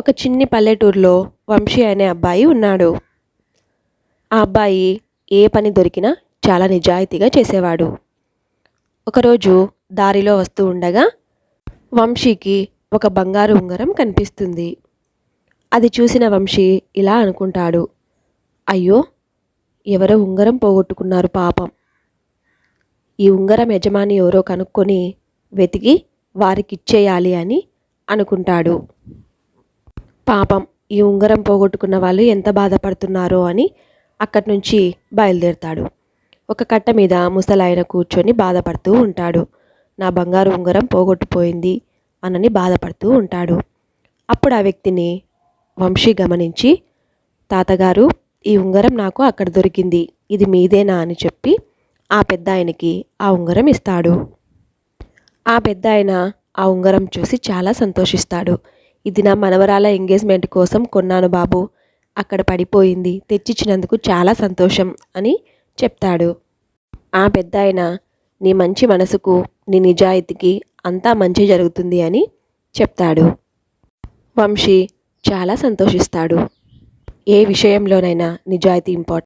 ఒక చిన్ని పల్లెటూరులో వంశీ అనే అబ్బాయి ఉన్నాడు. ఆ అబ్బాయి ఏ పని దొరికినా చాలా నిజాయితీగా చేసేవాడు. ఒకరోజు దారిలో వస్తూ ఉండగా వంశీకి ఒక బంగారు ఉంగరం కనిపిస్తుంది. అది చూసిన వంశీ ఇలా అనుకుంటాడు, అయ్యో, ఎవరో ఉంగరం పోగొట్టుకున్నారు పాపం. ఈ ఉంగరం యజమాని ఎవరో కనుక్కొని వెతికి వారికిచ్చేయాలి అని అనుకుంటాడు. పాపం, ఈ ఉంగరం పోగొట్టుకున్న వాళ్ళు ఎంత బాధపడుతున్నారో అని అక్కడి నుంచి బయలుదేరుతాడు. ఒక కట్ట మీద ముసలాయన కూర్చొని బాధపడుతూ ఉంటాడు. నా బంగారు ఉంగరం పోగొట్టుపోయింది అనని బాధపడుతూ ఉంటాడు. అప్పుడు ఆ వ్యక్తిని వంశీ గమనించి, తాతగారు, ఈ ఉంగరం నాకు అక్కడ దొరికింది, ఇది మీదేనా అని చెప్పి ఆ పెద్ద ఆయనకి ఆ ఉంగరం ఇస్తాడు. ఆ పెద్ద ఆయన ఆ ఉంగరం చూసి చాలా సంతోషిస్తాడు. ఇది నా మనవరాల ఎంగేజ్మెంట్ కోసం కొన్నాను బాబు, అక్కడ పడిపోయింది, తెచ్చిచ్చినందుకు చాలా సంతోషం అని చెప్తాడు. ఆ పెద్ద ఆయన, నీ మంచి మనసుకు, నీ నిజాయితీకి అంతా మంచి జరుగుతుంది అని చెప్తాడు. వంశీ చాలా సంతోషిస్తాడు. ఏ విషయంలోనైనా నిజాయితీ ఇంపార్టెంట్.